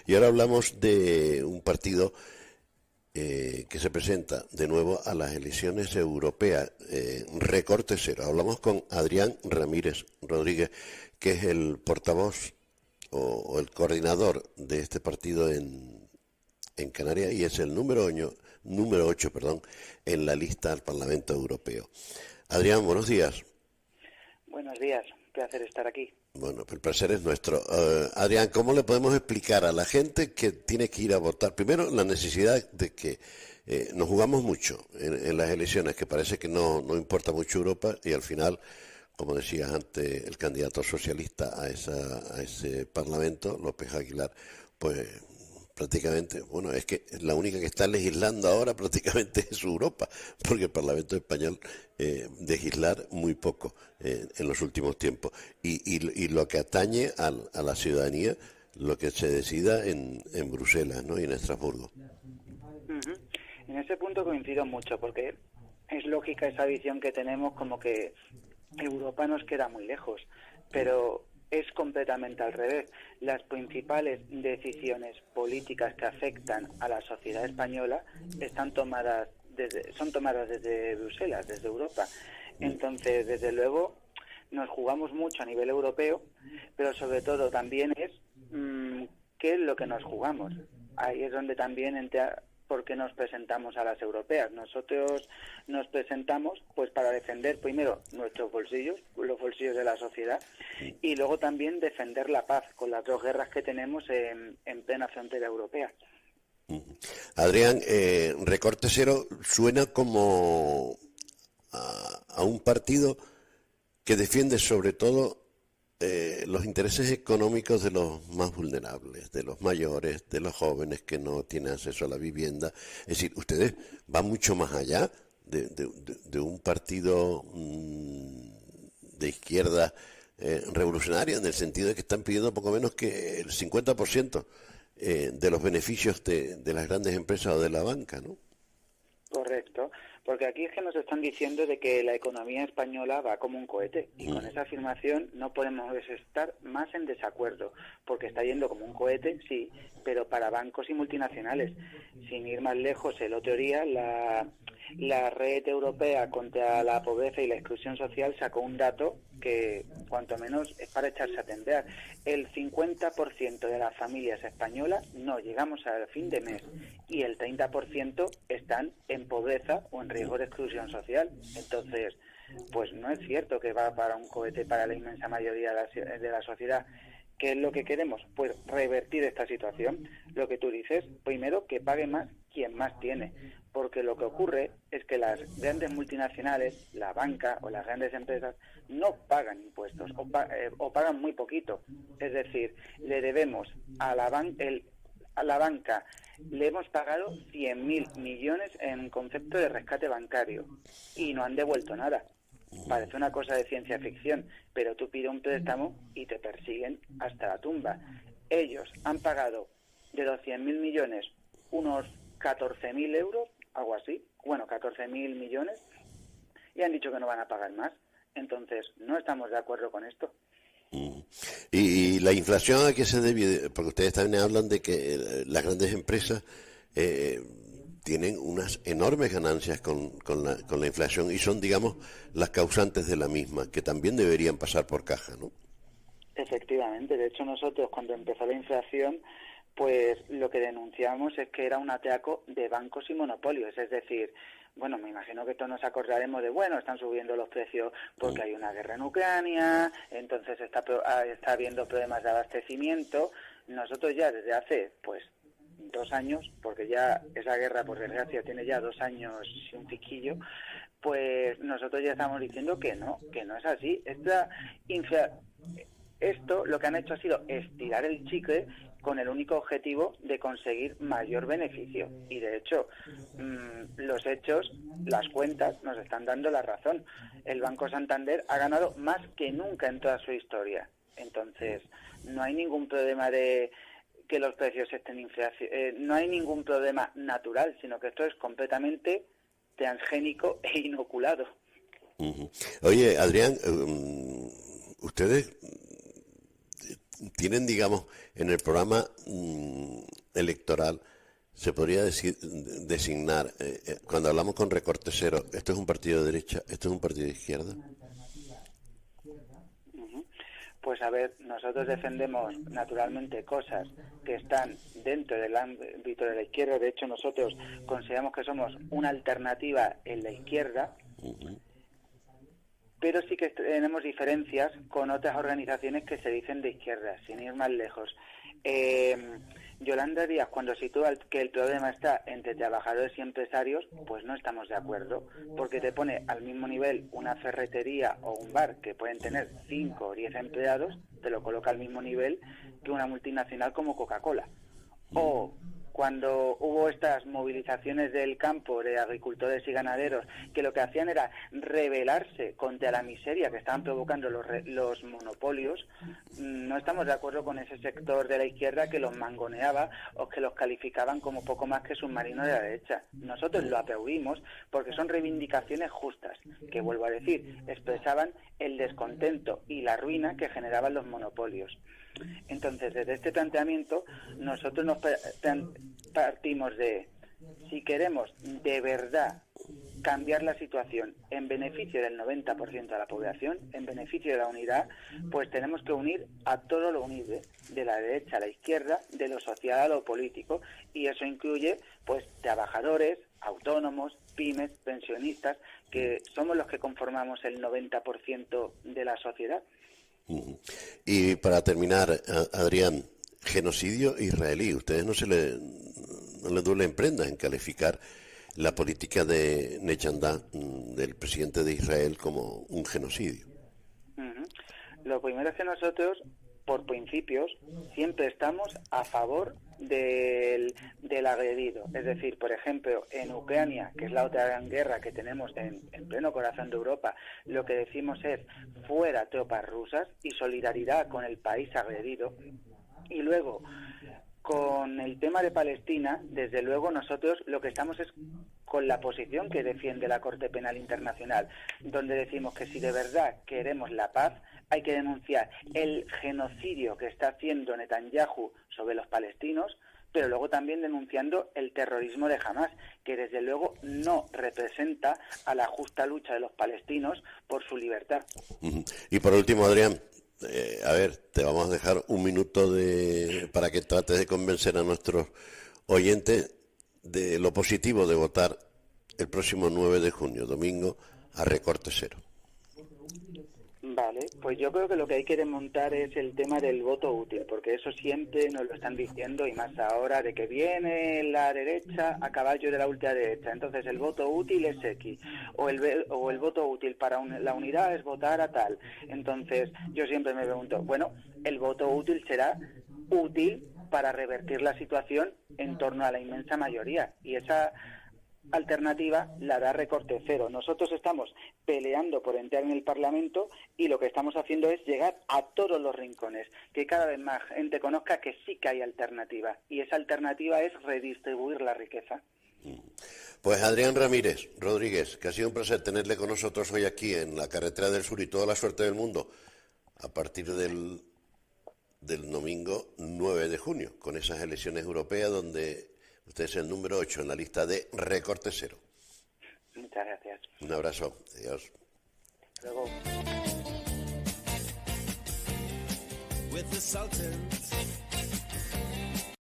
Y ahora hablamos de un partido que se presenta de nuevo a las elecciones europeas, Recorte Cero. Hablamos con Adrián Ramírez Rodríguez, que es el portavoz o el coordinador de este partido en Canarias y es el número 8, en la lista al Parlamento Europeo. Adrián, buenos días. Buenos días, un placer estar aquí. Bueno, el placer es nuestro. Adrián, ¿cómo le podemos explicar a la gente que tiene que ir a votar? Primero, la necesidad de que nos jugamos mucho en las elecciones, que parece que no importa mucho Europa y al final, como decías antes, el candidato socialista a ese Parlamento, López Aguilar, pues prácticamente, bueno, es que la única que está legislando ahora prácticamente es Europa, porque el Parlamento español legislar muy poco en los últimos tiempos. Y lo que atañe a la ciudadanía, lo que se decida en Bruselas, ¿no? Y en Estrasburgo. Uh-huh. En ese punto coincido mucho, porque es lógica esa visión que tenemos como que Europa nos queda muy lejos, pero es completamente al revés. Las principales decisiones políticas que afectan a la sociedad española son tomadas desde Bruselas, desde Europa. Entonces, desde luego, nos jugamos mucho a nivel europeo, pero sobre todo también es qué es lo que nos jugamos. Ahí es donde también entra por qué nos presentamos a las europeas. Nosotros nos presentamos pues para defender primero nuestros bolsillos, los bolsillos de la sociedad, y luego también defender la paz con las dos guerras que tenemos en plena frontera europea. Adrián, Recorte Cero suena como a un partido que defiende sobre todo los intereses económicos de los más vulnerables, de los mayores, de los jóvenes que no tienen acceso a la vivienda. Es decir, ustedes van mucho más allá de un partido de izquierda revolucionaria, en el sentido de que están pidiendo poco menos que el 50% de los beneficios de las grandes empresas o de la banca, ¿no? Correcto, porque aquí es que nos están diciendo de que la economía española va como un cohete, y con esa afirmación no podemos estar más en desacuerdo, porque está yendo como un cohete, sí, pero para bancos y multinacionales. Sin ir más lejos, en la teoría, la Red Europea contra la Pobreza y la Exclusión Social sacó un dato que, cuanto menos, es para echarse a temblar. El 50% de las familias españolas no llegamos al fin de mes y el 30% están en pobreza o en riesgo de exclusión social. Entonces, pues no es cierto que va para un cohete para la inmensa mayoría de la sociedad. ¿Qué es lo que queremos? Pues revertir esta situación. Lo que tú dices, primero que pague más quien más tiene, porque lo que ocurre es que las grandes multinacionales, la banca o las grandes empresas no pagan impuestos o pagan muy poquito. Es decir, le debemos a la banca, le hemos pagado 100.000 millones en concepto de rescate bancario y no han devuelto nada. Parece una cosa de ciencia ficción, pero tú pides un préstamo y te persiguen hasta la tumba. Ellos han pagado de los 100.000 millones unos 14.000 euros, algo así, 14.000 millones, y han dicho que no van a pagar más. Entonces, no estamos de acuerdo con esto. ¿Y la inflación a qué se debe? Porque ustedes también hablan de que las grandes empresas tienen unas enormes ganancias con la inflación y son, digamos, las causantes de la misma, que también deberían pasar por caja, ¿no? Efectivamente. De hecho, nosotros cuando empezó la inflación, pues lo que denunciamos es que era un atraco de bancos y monopolios. Es decir, bueno, me imagino que todos nos acordaremos de, están subiendo los precios porque hay una guerra en Ucrania, entonces está habiendo problemas de abastecimiento. Nosotros ya desde hace, 2 años, porque ya esa guerra, por desgracia, tiene ya 2 años y un piquillo, pues nosotros ya estamos diciendo que no es así. Esto lo que han hecho ha sido estirar el chicle con el único objetivo de conseguir mayor beneficio. Y de hecho, los hechos, las cuentas, nos están dando la razón. El Banco Santander ha ganado más que nunca en toda su historia. Entonces, no hay ningún problema de que los precios estén no hay ningún problema natural, sino que esto es completamente transgénico e inoculado. Oye, Adrián, ustedes tienen, digamos, en el programa electoral se podría designar, cuando hablamos con recorte cero, ¿esto es un partido de derecha, esto es un partido de izquierda? Pues a ver, nosotros defendemos naturalmente cosas que están dentro del ámbito de la izquierda. De hecho, nosotros consideramos que somos una alternativa en la izquierda, pero sí que tenemos diferencias con otras organizaciones que se dicen de izquierda, sin ir más lejos. Yolanda Díaz, cuando sitúa que el problema está entre trabajadores y empresarios, pues no estamos de acuerdo, porque te pone al mismo nivel una ferretería o un bar que pueden tener 5 o 10 empleados, te lo coloca al mismo nivel que una multinacional como Coca-Cola. O cuando hubo estas movilizaciones del campo de agricultores y ganaderos, que lo que hacían era rebelarse contra la miseria que estaban provocando los monopolios, no estamos de acuerdo con ese sector de la izquierda que los mangoneaba o que los calificaban como poco más que submarinos de la derecha. Nosotros lo aplaudimos porque son reivindicaciones justas, que, vuelvo a decir, expresaban el descontento y la ruina que generaban los monopolios. Entonces, desde este planteamiento, nosotros nos partimos de, si queremos de verdad cambiar la situación en beneficio del 90% de la población, en beneficio de la unidad, pues tenemos que unir a todo lo unido, de la derecha a la izquierda, de lo social a lo político, y eso incluye pues trabajadores, autónomos, pymes, pensionistas, que somos los que conformamos el 90% de la sociedad. Y para terminar, Adrián, genocidio israelí. Ustedes no le duelen prendas en calificar la política de Netanyahu, del presidente de Israel, como un genocidio. Lo primero es que nosotros, por principios, siempre estamos a favor del agredido. Es decir, por ejemplo, en Ucrania, que es la otra gran guerra que tenemos en pleno corazón de Europa, lo que decimos es fuera tropas rusas y solidaridad con el país agredido. Y luego, con el tema de Palestina, desde luego nosotros lo que estamos es con la posición que defiende la Corte Penal Internacional, donde decimos que si de verdad queremos la paz, hay que denunciar el genocidio que está haciendo Netanyahu sobre los palestinos, pero luego también denunciando el terrorismo de Hamás, que desde luego no representa a la justa lucha de los palestinos por su libertad. Y por último, Adrián, a ver, te vamos a dejar un minuto para que trates de convencer a nuestros oyentes de lo positivo de votar el próximo 9 de junio, domingo, a recorte cero. Vale, pues yo creo que lo que hay que desmontar es el tema del voto útil, porque eso siempre nos lo están diciendo, y más ahora de que viene la derecha a caballo de la ultraderecha. Entonces el voto útil es X, o el voto útil para la unidad es votar a tal. Entonces yo siempre me pregunto, bueno, el voto útil será útil para revertir la situación en torno a la inmensa mayoría, y esa alternativa la da recorte cero. Nosotros estamos peleando por entrar en el Parlamento y lo que estamos haciendo es llegar a todos los rincones, que cada vez más gente conozca que sí que hay alternativa, y esa alternativa es redistribuir la riqueza. Pues Adrián Ramírez Rodríguez, que ha sido un placer tenerle con nosotros hoy aquí en la Carretera del Sur, y toda la suerte del mundo a partir del domingo 9 de junio, con esas elecciones europeas donde usted es el número 8 en la lista de recorte cero. Muchas gracias. Un abrazo. Adiós. Luego. With the Sultans